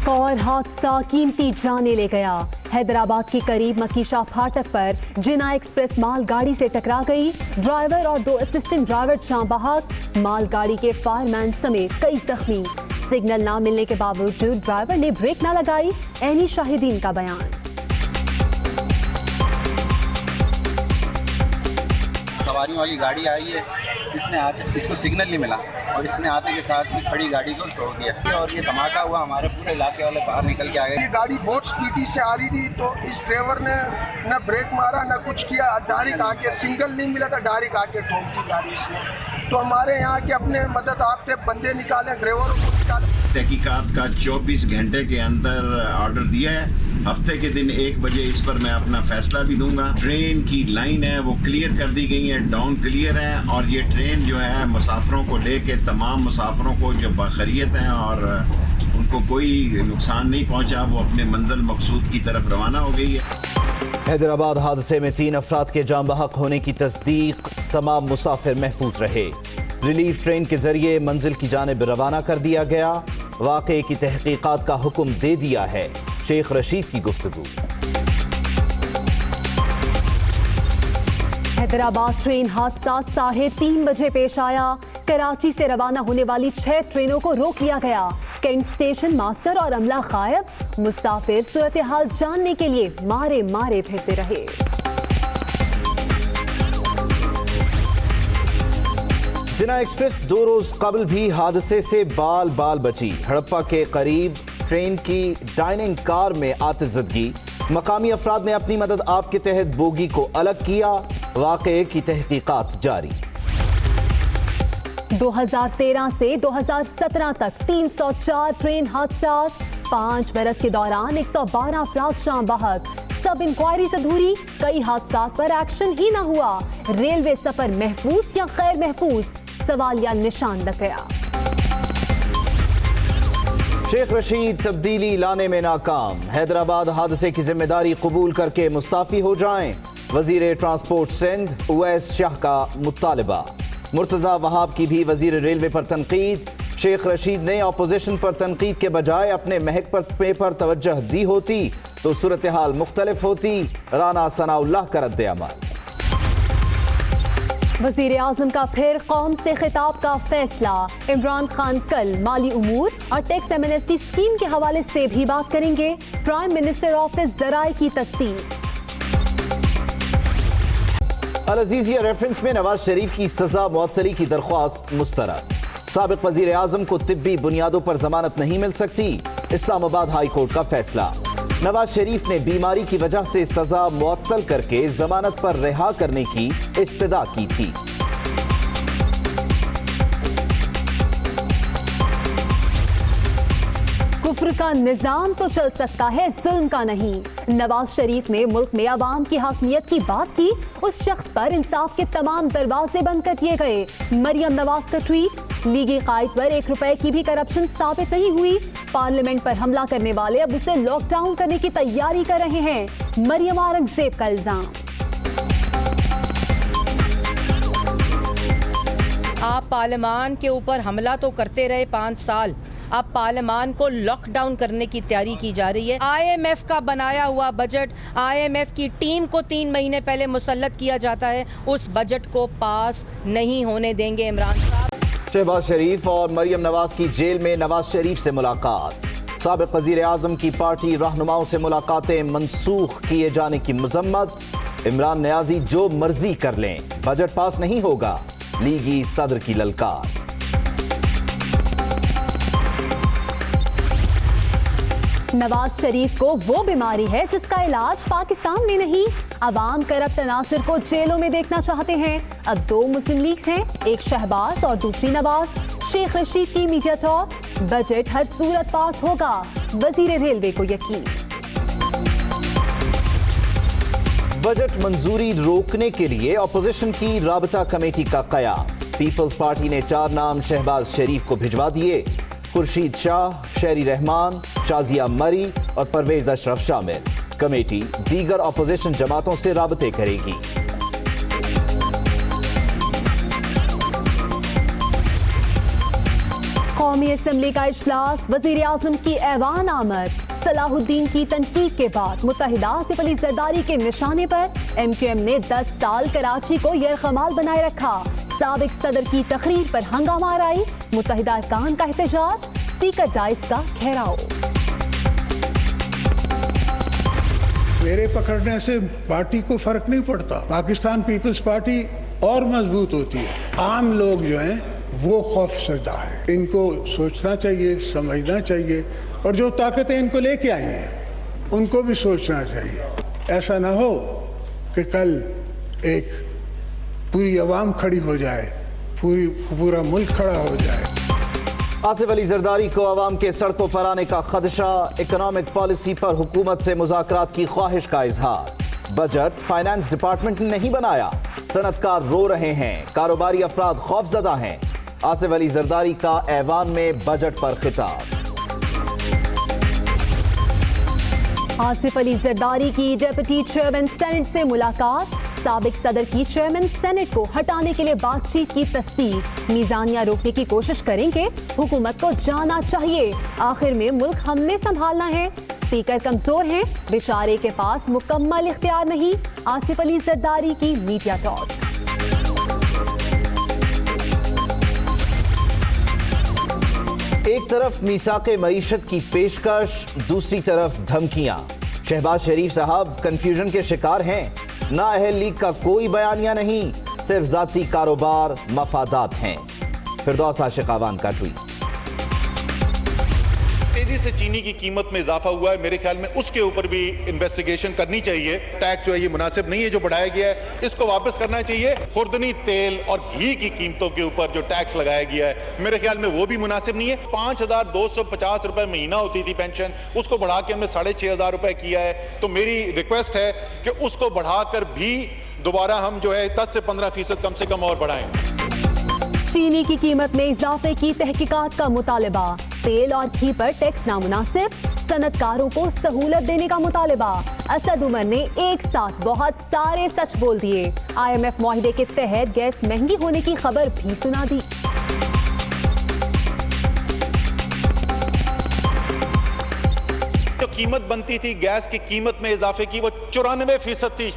एक और हादसा कीमती जाने ले गया। हैदराबाद के करीब मकीशा फाटक पर जिना एक्सप्रेस माल गाड़ी से टकरा गई। ड्राइवर और 2 असिस्टेंट ड्राइवर जान बहक, माल गाड़ी के फायरमैन समेत कई जख्मी। सिग्नल ना मिलने के बावजूद ड्राइवर ने ब्रेक ना लगाई। ऐनी शाहिदीन का बयान। सवारी वाली गाड़ी आई है, इसको सिग्नल नहीं मिला और इसने आते के साथ ही खड़ी गाड़ी को तोड़ दिया और ये धमाका हुआ। हमारे पूरे इलाके वाले बाहर निकल के आ गए। ये गाड़ी बहुत स्पीडी से आ रही थी तो इस ड्राइवर ने न ब्रेक मारा न कुछ किया, डायरेक्ट आके सिग्नल नहीं मिला था, डायरेक्ट आके ठोक दी गाड़ी इसने। तो हमारे यहाँ के अपने मदद आपके बंदे निकाले, ड्राइवरों को निकाले। तहकीकात का 24 घंटे के अंदर ऑर्डर दिया है। हफ्ते के दिन 1 बजे इस पर मैं अपना फैसला भी दूंगा। ट्रेन की लाइन है वो क्लियर कर दी गई है, डाउन क्लियर है और ये ट्रेन जो है मुसाफिरों को लेके तमाम मुसाफिरों को जो बाखैरियत हैं और उनको कोई नुकसान नहीं पहुंचा, वो अपने मंजिल मकसूद की तरफ रवाना हो गई है। हैदराबाद हादसे में 3 अफराद के जान बहक होने की तस्दीक, तमाम मुसाफिर महफूज रहे। रिलीफ ट्रेन के जरिए मंजिल की जानिब रवाना कर दिया गया। वाक़े की तहकीकात का हुक्म दे दिया है। शेख रशीद की गुफ्तगू। हैदराबाद ट्रेन हादसा 3:30 बजे पेश आया। कराची से रवाना होने वाली 6 ट्रेनों को रोक लिया गया। कैंट स्टेशन मास्टर और अमला गायब। मुसाफिर सूरत हाल जानने के लिए मारे मारे फिरते रहे। जिना एक्सप्रेस 2 रोज कबल भी हादसे से बाल बाल बची। हड़प्पा के करीब ट्रेन की डाइनिंग कार में आतिशज़दगी। मकामी अफराद ने अपनी मदद आप के तहत बोगी को अलग किया। वाक़े की तहकीकात जारी। 2013 से 2017 तक 304 ट्रेन हादसा। 5 बरस के दौरान 112 अफराद जान बहक। सब इंक्वायरीज अधूरी। कई हादसा पर एक्शन ही ना हुआ। रेलवे सफर महफूज या गैर महफूज, सवालिया निशान लग गया। शेख रशीद तब्दीली लाने में नाकाम। हैदराबाद हादसे की जिम्मेदारी कबूल करके मुस्ताफी हो जाएं। वजीर ट्रांसपोर्ट सिंध उवैस शाह का मुतालबा। मुर्तजा वहाब की भी वजीर रेलवे पर तनकीद। शेख रशीद ने अपोजिशन पर तनकीद के बजाय अपने महक पर तवज्जह दी होती तो सूरत हाल मुख्तलिफ होती। राना सनाउल्लाह का रद्द अमल। वजीर आजम का फिर कौम से खिताब का फैसला। इमरान खान कल माली उमूर और टैक्स एमनेस्टी स्कीम के हवाले से भी बात करेंगे। प्राइम मिनिस्टर ऑफिस जराए की तस्दीक। अल अजीजिया रेफरेंस में नवाज शरीफ की सजा मुअत्तली की दरख्वास्त मुस्तरद। साबिक वजीर आजम को तिब्बी बुनियादों पर जमानत नहीं मिल सकती। इस्लामाबाद हाई कोर्ट का फैसला। नवाज शरीफ ने बीमारी की वजह से सजा मुअत्तल करके जमानत पर रिहा करने की इस्तदा की थी। कुफ्र का निजाम तो चल सकता है, जुल्म का नहीं। नवाज शरीफ ने मुल्क में अवाम की हाकमियत की बात की। उस शख्स पर इंसाफ के तमाम दरवाजे बंद कर दिए गए। मरियम नवाज का ट्वीट। लीगी कायद पर 1 रुपए की भी करप्शन साबित नहीं हुई। पार्लियामेंट पर हमला करने वाले अब उसे लॉकडाउन करने की तैयारी कर रहे हैं। मरियम औरंगजेब का इल्जाम। आप पार्लियामान के ऊपर हमला तो करते रहे 5 साल, अब पार्लियामान को लॉकडाउन करने की तैयारी की जा रही है। IMF का बनाया हुआ बजट, IMF की टीम को 3 महीने पहले मुसल्लत किया जाता है। उस बजट को पास नहीं होने देंगे इमरान साहब। शहबाज शरीफ और मरियम नवाज की जेल में नवाज शरीफ से मुलाकात। साबिक वजीर आजम की पार्टी रहनुमाओं से मुलाकातें मंसूख किए जाने की मजम्मत। इमरान नियाजी जो मर्जी कर लें, बजट पास नहीं होगा। लीगी सदर की ललकार। नवाज शरीफ को वो बीमारी है जिसका इलाज पाकिस्तान में नहीं। अवाम करप्ट अनासिर को जेलों में देखना चाहते हैं। अब 2 मुस्लिम लीग्स हैं, एक शहबाज और दूसरी नवाज। शेख रशीद की मीडिया टॉक। बजट हर सूरत पास होगा, वजीर रेलवे को यकीन। बजट मंजूरी रोकने के लिए अपोजिशन की राबता कमेटी का कयाम। पीपल्स पार्टी ने 4 नाम शहबाज शरीफ को भिजवा दिए। खुर्शीद शाह, शहरी रहमान, शाजिया मरी और परवेज अशरफ शामिल। कमेटी दीगर अपोजिशन जमातों से राबते करेगी। قومی اسمبلی کا اجلاس، وزیر اعظم کی ایوان آمد، صلاح الدین کی تنقید کے بعد متحدہ آصف علی زرداری کے نشانے پر ایم کیو ایم نے 10 سال کراچی کو یرغمال بنائے رکھا، سابق صدر کی تقریر پر ہنگامہ آرائی، متحدہ ارکان کا احتجاج، اسپیکر ڈائس کا گھیراؤ۔ میرے پکڑنے سے پارٹی کو فرق نہیں پڑتا، پاکستان پیپلز پارٹی اور مضبوط ہوتی ہے۔ عام لوگ جو ہیں وہ خوف زدہ ہیں، ان کو سوچنا چاہیے، سمجھنا چاہیے، اور جو طاقتیں ان کو لے کے آئی ہیں ان کو بھی سوچنا چاہیے۔ ایسا نہ ہو کہ کل ایک پوری عوام کھڑی ہو جائے، پورا ملک کھڑا ہو جائے۔ آصف علی زرداری کو عوام کے سڑکوں پر آنے کا خدشہ، اکنامک پالیسی پر حکومت سے مذاکرات کی خواہش کا اظہار، بجٹ فائنانس ڈپارٹمنٹ نے نہیں بنایا، صنعت کار رو رہے ہیں، کاروباری افراد خوف زدہ ہیں، آصف علی زرداری کا ایوان میں بجٹ پر خطاب۔ آصف علی زرداری کی ڈپٹی چیئرمین سینٹ سے ملاقات، سابق صدر کی چیئرمین سینٹ کو ہٹانے کے لیے بات چیت کی تصدیق، میزانیہ روکنے کی کوشش کریں گے، حکومت کو جانا چاہیے، آخر میں ملک ہم نے سنبھالنا ہے، اسپیکر کمزور ہیں، بیچارے کے پاس مکمل اختیار نہیں، آصف علی زرداری کی میڈیا ٹاک۔ ایک طرف میثاق معیشت کی پیشکش، دوسری طرف دھمکیاں، شہباز شریف صاحب کنفیوژن کے شکار ہیں، نااہل لیگ کا کوئی بیانیہ نہیں، صرف ذاتی کاروبار مفادات ہیں۔ فردوس عاشق آوان کا ٹویٹ۔ تیزی سے چینی کی قیمت میں اضافہ ہوا ہے، میرے خیال میں اس کے اوپر بھی انویسٹیگیشن کرنی چاہیے۔ ٹیکس جو ہے یہ مناسب نہیں ہے جو بڑھایا گیا ہے، اس کو واپس کرنا چاہیے۔ خوردنی تیل اور گھی کی قیمتوں کے اوپر جو ٹیکس لگایا گیا ہے میرے خیال میں وہ بھی مناسب نہیں ہے۔ 5250 روپے مہینہ ہوتی تھی پینشن، اس کو بڑھا کے ہم نے 6500 روپے کیا ہے، تو میری ریکویسٹ ہے کہ اس کو بڑھا کر بھی دوبارہ ہم جو ہے 10 سے 15% کم سے کم اور بڑھائیں۔ چینی کی قیمت میں اضافے کی تحقیقات کا مطالبہ، تیل اور گھی پر ٹیکس نامناسب، صنعت کاروں کو سہولت دینے کا مطالبہ، اسد عمر نے ایک ساتھ بہت سارے سچ بول دیے، آئی ایم ایف معاہدے کے تحت گیس مہنگی ہونے کی خبر بھی سنا دی۔ جو قیمت بنتی تھی گیس کی قیمت میں اضافے کی وہ 94% تھی،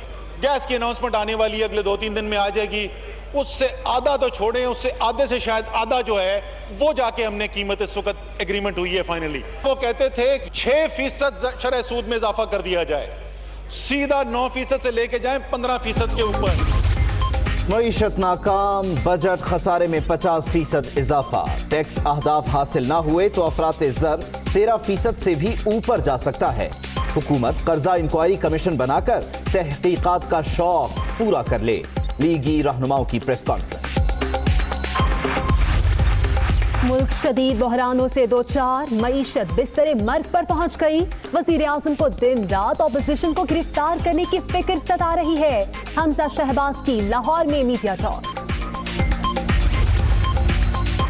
گیس کی اناؤنسمنٹ آنے والی ہے اگلے 2-3 دن میں آ جائے گی، اس سے آدھا تو چھوڑیں، اس سے آدھے سے شاید آدھا جو ہے وہ جا کے ہم نے قیمت اس وقت ایگریمنٹ ہوئی ہے فائنلی۔ وہ کہتے تھے 6% شرح سود میں اضافہ کر دیا جائے، سیدھا 9% سے لے کے جائیں 15% کے اوپر۔ معیشت ناکام، بجٹ خسارے میں 50% اضافہ، ٹیکس اہداف حاصل نہ ہوئے تو افراط زر 13% سے بھی اوپر جا سکتا ہے، حکومت قرضہ انکوائری کمیشن بنا کر تحقیقات کا شوق پورا کر لے، لیگی رہنماؤں کی پریس کانفرنس۔ ملک شدید بحرانوں سے دوچار، معیشت بستر مرگ پر پہنچ گئی، وزیر اعظم کو دن رات اپوزیشن کو گرفتار کرنے کی فکر ستا رہی ہے، حمزہ شہباز کی لاہور میں میڈیا ٹاک۔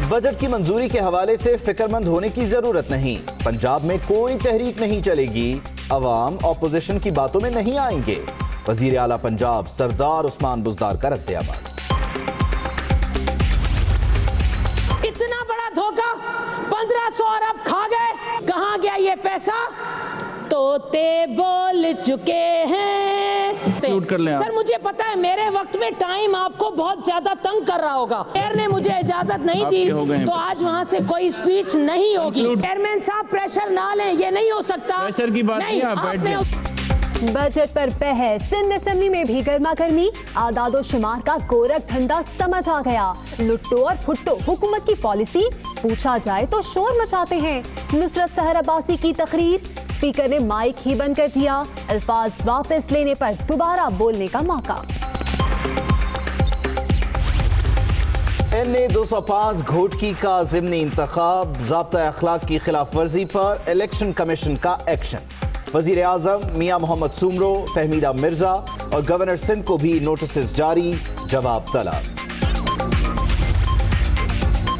بجٹ کی منظوری کے حوالے سے فکر مند ہونے کی ضرورت نہیں، پنجاب میں کوئی تحریک نہیں چلے گی، عوام اپوزیشن کی باتوں میں نہیں آئیں گے، وزیر اعلیٰ پنجاب سردار عثمان بزدار کا رد عمل۔ اتنا بڑا دھوکہ، 1500 ارب کھا گئے، کہاں گیا یہ پیسہ؟ توتے بول چکے ہیں۔ سر مجھے پتا ہے میرے وقت میں ٹائم آپ کو بہت زیادہ تنگ کر رہا ہوگا، ایئر نے مجھے اجازت نہیں دی تو آج وہاں سے کوئی سپیچ نہیں ہوگی۔ چیئرمین صاحب پریشر نہ لیں، یہ نہیں ہو سکتا۔ بجٹ پر بحث، سندھ اسمبلی میں بھی گرما گرمی، اعداد و شمار کا گورکھ دھندا سمجھ آ گیا، لٹو اور پھٹو حکومت کی پالیسی، پوچھا جائے تو شور مچاتے ہیں، نصرت سحر عباسی کی تقریر، اسپیکر نے مائک ہی بند کر دیا، الفاظ واپس لینے پر دوبارہ بولنے کا موقع۔ NA 205 گھوٹکی کا ضمنی انتخاب، ضابطہ اخلاق کی خلاف ورزی پر الیکشن کمیشن کا ایکشن، وزیر اعظم میاں محمد سومرو، فہمیدہ مرزا اور گورنر سندھ کو بھی نوٹسز جاری، جواب طلب۔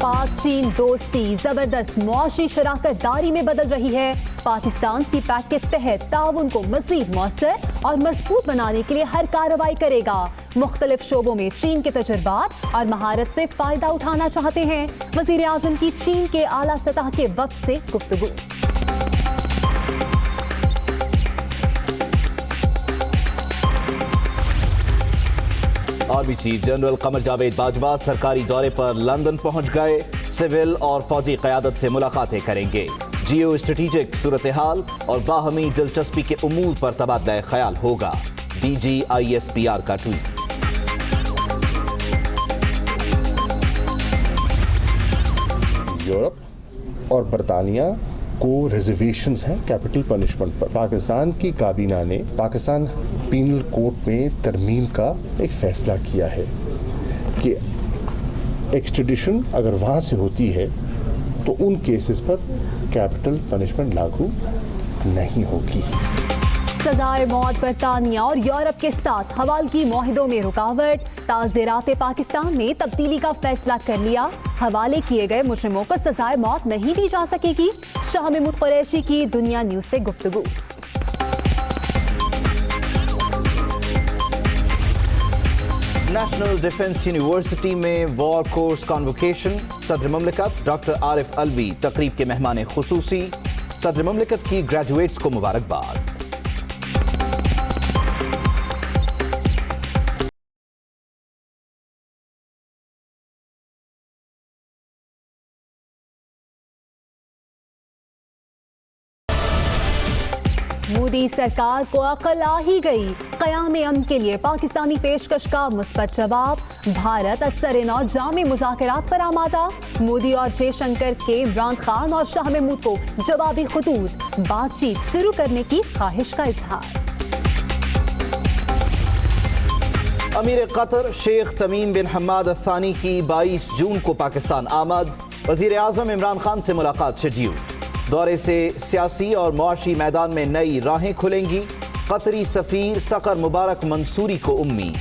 پاک چین دوستی زبردست معاشی شراکت داری میں بدل رہی ہے، पाकिस्तान CPAC के तहत ताउन को मज़ीद मौसर और मजबूत बनाने के लिए हर कार्रवाई करेगा। मुख्तलिफ शोबों में चीन के तजुर्बात और महारत से फायदा उठाना चाहते हैं। वज़ीर आज़म की चीन के आला सतह के वक्त से गुफ्तगू। Army chief general Qamar Javed Bajwa सरकारी दौरे पर लंदन पहुंच गए। सिविल और फौजी क़यादत से मुलाकातें करेंगे। जियो स्ट्रेटेजिक सूरत हाल और बाहमी दिलचस्पी के उमूर पर तबादला ख्याल होगा। DG ISPR का ट्वीट। यूरोप और बरतानिया को रिजर्वेशंस हैं कैपिटल पनिशमेंट पर। पाकिस्तान की काबीना ने पाकिस्तान पीनल कोड में तरमीम का एक फैसला किया है कि एक्सट्रेडिशन अगर वहाँ से होती है तो उन केसेस पर कैपिटल पनिशमेंट लागू नहीं होगी। सजाए मौत बरतानिया और यूरोप के साथ हवालगी मुआहिदों में रुकावट। ताज़ीरात पाकिस्तान ने तब्दीली का फैसला कर लिया। हवाले किए गए मुजरिमों को सजाए मौत नहीं दी जा सकेगी। शाह महमूद कुरैशी की दुनिया न्यूज से गुफ्तगू। नेशनल डिफेंस यूनिवर्सिटी में वॉर कोर्स कॉन्वोकेशन। सदर मुमलिकत डॉक्टर आरिफ अलवी तकरीब के मेहमान खुसूसी। सदर मुमलिकत की ग्रेजुएट्स को मुबारकबाद। मोदी सरकार को अकल आ ही गई। क़याम अमन के लिए पाकिस्तानी पेशकश का मुस्बत जवाब। भारत असर और जामी मुज़ाकरात पर आमादा। मोदी और जयशंकर के इमरान खान और शाह महमूद को जवाबी खतूत। बातचीत शुरू करने की ख्वाहिश का इजहार। अमीर कतर शेख तमीम बिन हम्माद अल-थानी की 22 जून को पाकिस्तान आमद। वज़ीर आज़म इमरान खान से मुलाकात शेड्यूल। दौरे से सियासी और मुआशी मैदान में नई राहें खुलेंगी। कतरी सफीर सकर मुबारक मंसूरी को उम्मीद।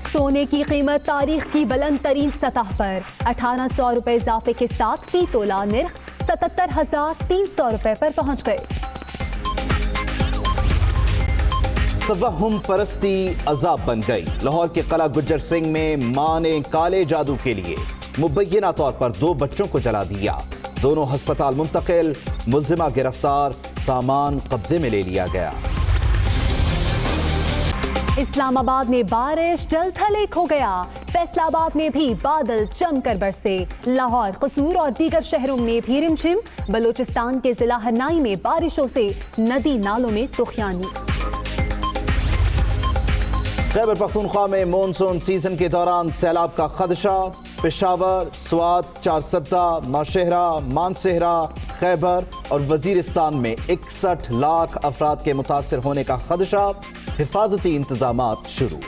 सोने की कीमत तारीख की बुलंद तरीन सतह पर। 1800 रुपए इजाफे के साथ फी तोला निर्ख 77,300 रुपए पर पहुंच गए। तवहुम परस्ती अजाब बन गई। लाहौर के कला गुज्जर सिंह में मां ने काले जादू के लिए मुबैना तौर पर 2 बच्चों को जला दिया। दोनों हस्पताल मुंतकिल। मुलजिमा गिरफ्तार। सामान कब्जे में ले लिया गया। इस्लामाबाद में बारिश जल थल एक हो गया। फैसलाबाद में भी बादल जमकर बरसे। लाहौर, कसूर और दीगर शहरों में भी रिमझिम। बलूचिस्तान के जिला हन्नाई में बारिशों से नदी नालों में तुखयानी। खैबर पख्तूनख्वा में मॉनसून सीजन के दौरान सैलाब का खदशा। पेशावर, स्वात, चारसद्दा, माशहरा, मानसेहरा, खैबर और वजीरिस्तान में 61 लाख अफराद के मुतासर होने का खदशा। हिफाजती इंतजामात शुरू।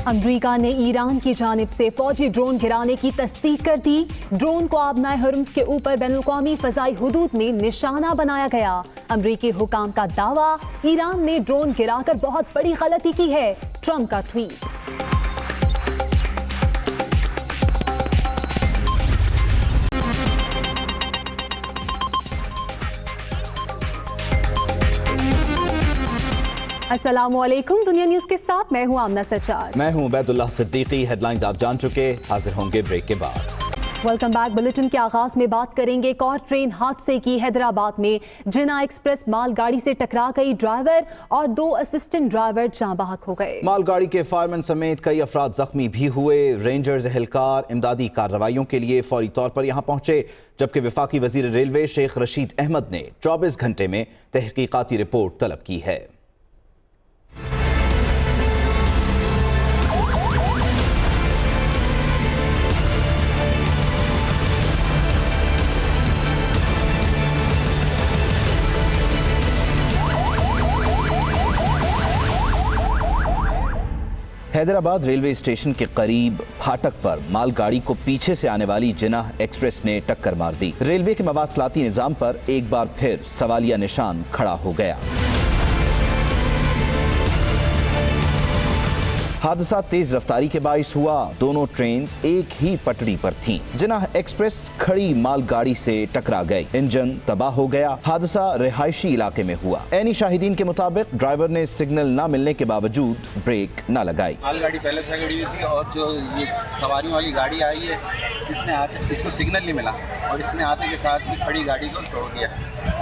अमरीका ने ईरान की जानिब से फौजी ड्रोन गिराने की तस्दीक कर दी। ड्रोन को आबनाए हुर्मुज़ के ऊपर बैनुल-अक़वामी फ़ज़ाई हुदूद में निशाना बनाया गया। अमरीकी हुकाम का दावा, ईरान ने ड्रोन गिराकर बहुत बड़ी गलती की है। ट्रंप का ट्वीट। अस्सलामुअलैकुम। दुनिया न्यूज के साथ मैं हूं आमना सज्जाद। मैं हूं उबैदुल्लाह सिद्दीकी। हेडलाइंस आप जान चुके, हाजिर होंगे ब्रेक के बाद। Welcome back. बुलेटिन के आगाज में बात करेंगे एक और ट्रेन हादसे की। हैदराबाद में जिना एक्सप्रेस मालगाड़ी से टकरा गई। ड्राइवर और 2 असिस्टेंट ड्राइवर जाँ बहक हो गए। मालगाड़ी के फायरमैन समेत कई अफराद जख्मी भी हुए। रेंजर्स एहलकार इमदादी कार्रवाइयों के लिए फौरी तौर पर यहां पहुंचे, जबकि वफाकी वजीर रेलवे शेख रशीद अहमद ने 24 घंटे में तहकीकाती रिपोर्ट तलब की है। हैदराबाद रेलवे स्टेशन के करीब फाटक पर मालगाड़ी को पीछे से आने वाली जिनाह एक्सप्रेस ने टक्कर मार दी। रेलवे के मवासलाती निजाम पर एक बार फिर सवालिया निशान खड़ा हो गया। हादसा तेज रफ्तारी के बाइस हुआ। दोनों ट्रेन एक ही पटरी पर थीं। जिन्ना एक्सप्रेस खड़ी मालगाड़ी से टकरा गई, इंजन तबाह हो गया। हादसा रिहायशी इलाके में हुआ। ऐनी शाहिदीन के मुताबिक ड्राइवर ने सिग्नल न मिलने के बावजूद ब्रेक न लगाई। मालगाड़ी पहले से खड़ी हुई थी और जो ये सवारियों वाली गाड़ी आई है, इसको सिग्नल नहीं मिला और इसने आते के साथ ही खड़ी गाड़ी को तोड़ दिया।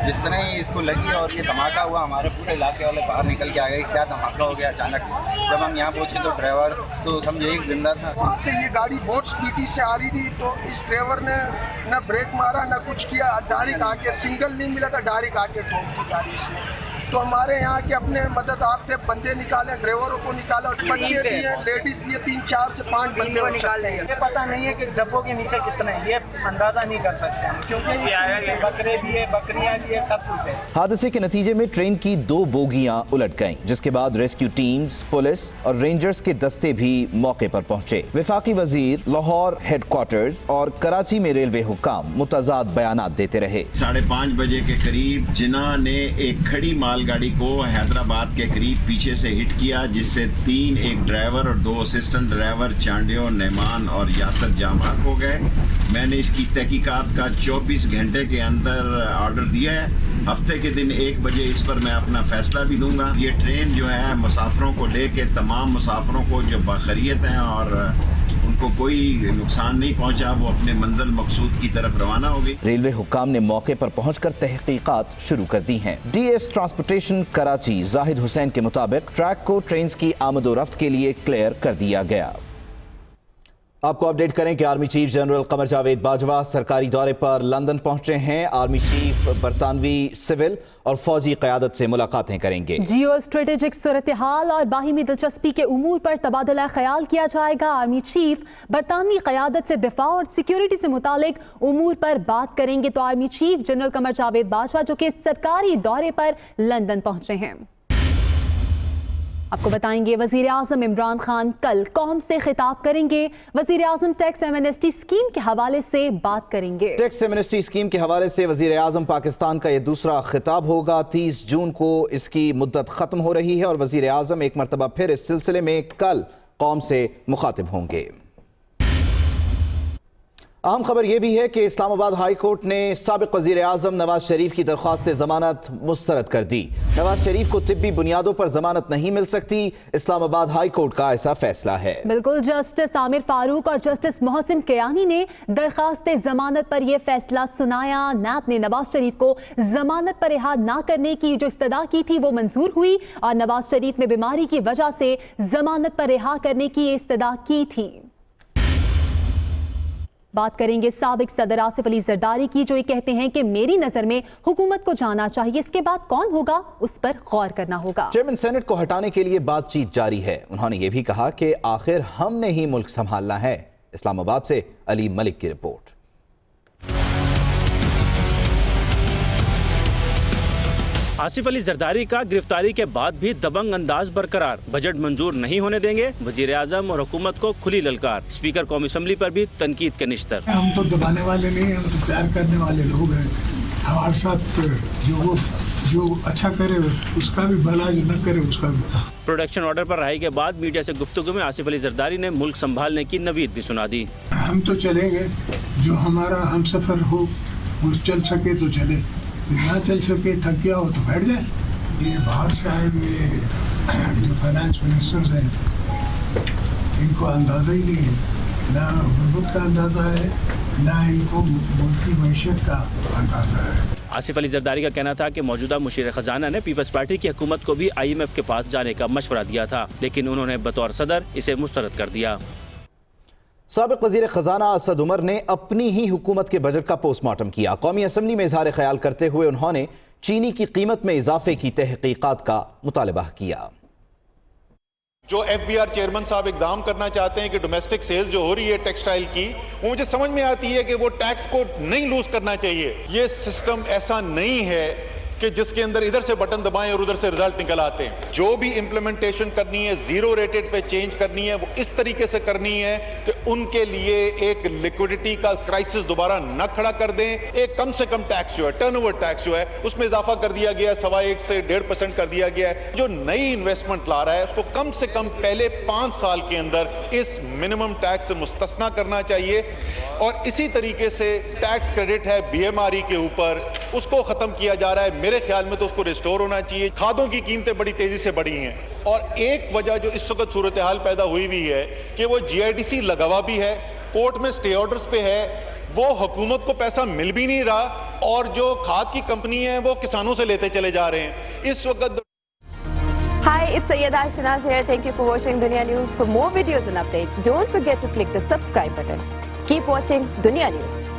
जिस तरह ही इसको लगी और ये धमाका हुआ, हमारे पूरे इलाके वाले बाहर निकल के आ गए। क्या धमाका हो गया अचानक। जब हम यहाँ पहुँचे तो ड्राइवर तो समझे एक जिंदा था। वहाँ से ये गाड़ी बहुत स्पीडी से आ रही थी, तो इस ड्राइवर ने न ब्रेक मारा न कुछ किया, डायरेक्ट आके सिग्नल नहीं मिला था, डायरेक्ट आके ठोक दी गाड़ी इसने। तो हमारे यहाँ के अपने मदद आपके बंदे निकाले, ड्राइवरों को निकाला, बच्चे भी हैं, लेडीज भी है, 3, 4 से 5 बंदे निकाले हैं। ये पता नहीं है कि डब्बों के नीचे कितने हैं, ये अंदाजा नहीं कर सकते क्योंकि बकरे भी है, बकरियां भी है, सब कुछ है। हादसे के नतीजे में ट्रेन की 2 बोगियां उलट गईं, जिसके बाद रेस्क्यू टीम्स, पुलिस और रेंजर्स के दस्ते भी मौके पर पहुंचे। वफाकी वजीर, लाहौर हेडक्वार्टर्स और कराची में रेलवे हुक्काम मुतजाद बयानात देते रहे। 5:30 बजे के करीब जिन्ना ने एक खड़ी मालगाड़ी को हैदराबाद के करीब पीछे से हिट किया, जिससे 3 एक ड्राइवर और 2 असिस्टेंट ड्राइवर चांडियो, नेमान और यासर जामाक हो गए। मैंने इसकी तहकीकात का 24 घंटे के अंदर ऑर्डर दिया है। हफ्ते के दिन 1 बजे इस पर मैं अपना फैसला भी दूंगा। ये ट्रेन जो है मुसाफिरों को लेके, तमाम मुसाफिरों को जो बाखरियत हैं और उनको कोई नुकसान नहीं पहुंचा, वो अपने मंजिल मकसूद की तरफ रवाना हो गई। रेलवे हुक्काम ने मौके पर पहुंचकर तहकीकात शुरू कर दी हैं। DS ट्रांसपोर्टेशन कराची जाहिद हुसैन के मुताबिक ट्रैक को ट्रेन की आमदोरफ्त के लिए क्लियर कर दिया गया। आपको अपडेट करें कि army chief general Qamar Javed Bajwa सरकारी दौरे पर लंदन पहुंचे हैं। आर्मी चीफ बरतानवी सिविल और फौजी क़यादत से मुलाकातें करेंगे। जियो स्ट्रेटेजिक सूरत हाल और बाहिमी दिलचस्पी के उमूर पर तबादला ख्याल किया जाएगा। आर्मी चीफ बरतानवी क़यादत से दिफा और सिक्योरिटी से मुतालिक उमूर पर बात करेंगे। तो army chief general Qamar Javed Bajwa जो कि सरकारी दौरे पर लंदन पहुंचे हैं। आपको बताएंगे वजीर आजम इमरान खान कल कौम से खिताब करेंगे। वजीर आजम टैक्स एमनेस्टी स्कीम के हवाले से बात करेंगे। टैक्स एमनेस्टी स्कीम के हवाले से वजीर आजम पाकिस्तान का यह दूसरा खिताब होगा। 30 जून को इसकी मुद्दत खत्म हो रही है और वजीर आजम एक मरतबा फिर इस सिलसिले में कल कौम से मुखातिब होंगे। अहम खबर यह भी है कि इस्लामाबाद हाई कोर्ट ने साबिक वजीर आजम नवाज शरीफ की दरख्वास्त जमानत मुस्तरद कर दी। नवाज शरीफ को तिब्बी बुनियादों पर जमानत नहीं मिल सकती, इस्लामाबाद हाई कोर्ट का ऐसा फैसला है। बिल्कुल, जस्टिस आमिर फारूक और जस्टिस मोहसिन कियानी ने दरख्वास्त जमानत पर यह फैसला सुनाया। नैब ने नवाज शरीफ को जमानत पर रिहा न करने की जो इस्तदा की थी वो मंजूर हुई और नवाज शरीफ ने बीमारी की वजह से जमानत पर रिहा करने की इस्तदा की थी। बात करेंगे साबिक सदर आसिफ अली जरदारी की जो ये कहते हैं कि मेरी नजर में हुकूमत को जाना चाहिए, इसके बाद कौन होगा उस पर गौर करना होगा। चेयरमैन सेनेट को हटाने के लिए बातचीत जारी है। उन्होंने ये भी कहा कि आखिर हमने ही मुल्क संभालना है। इस्लामाबाद से अली मलिक की रिपोर्ट। आसिफ अली जरदारी का गिरफ्तारी के बाद भी दबंग अंदाज बरकरार, बजट मंजूर नहीं होने देंगे, वजीर आजम और हुकूमत को खुली ललकार। स्पीकर कौमी असम्बली पर भी तनकीद के निश्तर। हम तो दबाने वाले नहीं, हम तो प्यार करने वाले लोग हैं। हमारे साथ जो अच्छा करे उसका भी भला, जो न करे उसका भी। प्रोडक्शन ऑर्डर पर रहाई के बाद मीडिया से गुफ्तगू में आसिफ अली जरदारी ने मुल्क संभालने की नवीद भी सुना दी। हम तो चलेंगे, जो हमारा हम सफर हो वो चल सके तो चले, ना चल सके, थक गया हो तो बैठ जाए। ये बाहर से आए हुए जो फाइनेंस मिनिस्टर्स हैं इनको अंदाज़ा ही नहीं है, ना हुकूमत का अंदाज़ा है, ना इनको मुल्क की मैशियत का अंदाज़ा है। आसिफ अली जरदारी का कहना था कि मौजूदा मुशीर खजाना ने पीपल्स पार्टी की हुकूमत को भी IMF के पास जाने का मशवरा दिया था, लेकिन उन्होंने बतौर सदर इसे मुस्तरद कर दिया। साबिक वजीर खजाना असद उमर ने अपनी ही हुकूमत के बजट का पोस्टमार्टम किया। कौमी असम्बली में इजहार ख्याल करते हुए उन्होंने चीनी की कीमत में इजाफे की तहकीकात का मुतालबा किया। जो FBR चेयरमैन साहब इकदाम करना चाहते हैं कि डोमेस्टिक सेल्स जो हो रही है टेक्सटाइल की, वो मुझे समझ में आती है कि वो टैक्स को नहीं लूज करना चाहिए। ये सिस्टम ऐसा नहीं है کہ جس کے اندر ادھر سے بٹن دبائیں اور ادھر سے رزلٹ نکل آتے ہیں. جو بھی امپلیمنٹیشن کرنی ہے زیرو ریٹڈ پہ چینج کرنی ہے وہ اس طریقے سے کرنی ہے کہ ان کے لیے ایک لیکوڈیٹی کا کرائسس دوبارہ نہ کھڑا کر دیں. ایک کم سے کم ٹیکس جو ہے ٹرن اوور ٹیکس جو ہے اس میں اضافہ کر دیا گیا ہے, 1.25 سے 1.5% کر دیا گیا ہے. جو نئی انویسٹمنٹ لا رہا ہے اس کو کم سے کم پہلے 5 سال کے اندر اس منیمم ٹیکس سے مستثنا کرنا چاہیے. اور اسی طریقے سے ٹیکس کریڈٹ ہے بی ایم آر ای کے اوپر, اس کو ختم کیا جا رہا ہے. میرے خیال میں تو اس کو ریسٹور ہونا چاہیے. کھادوں کی قیمتیں بڑی تیزی سے بڑھی ہیں اور ایک وجہ جو اس وقت صورتحال پیدا ہوئی ہے کہ وہ جی آئی ڈی سی لگا ہوا بھی ہے, کورٹ میں اسٹے آرڈرز پہ ہے, وہ حکومت کو پیسہ مل بھی نہیں رہا اور جو کھاد کی کمپنی ہیں وہ کسانوں سے لیتے چلے جا رہے ہیں. اس وقت Hi, it's Sayyeda Shanaz here. Thank you for watching Dunya News. For more videos and updates, don't forget to click the subscribe button. Keep watching Dunya News.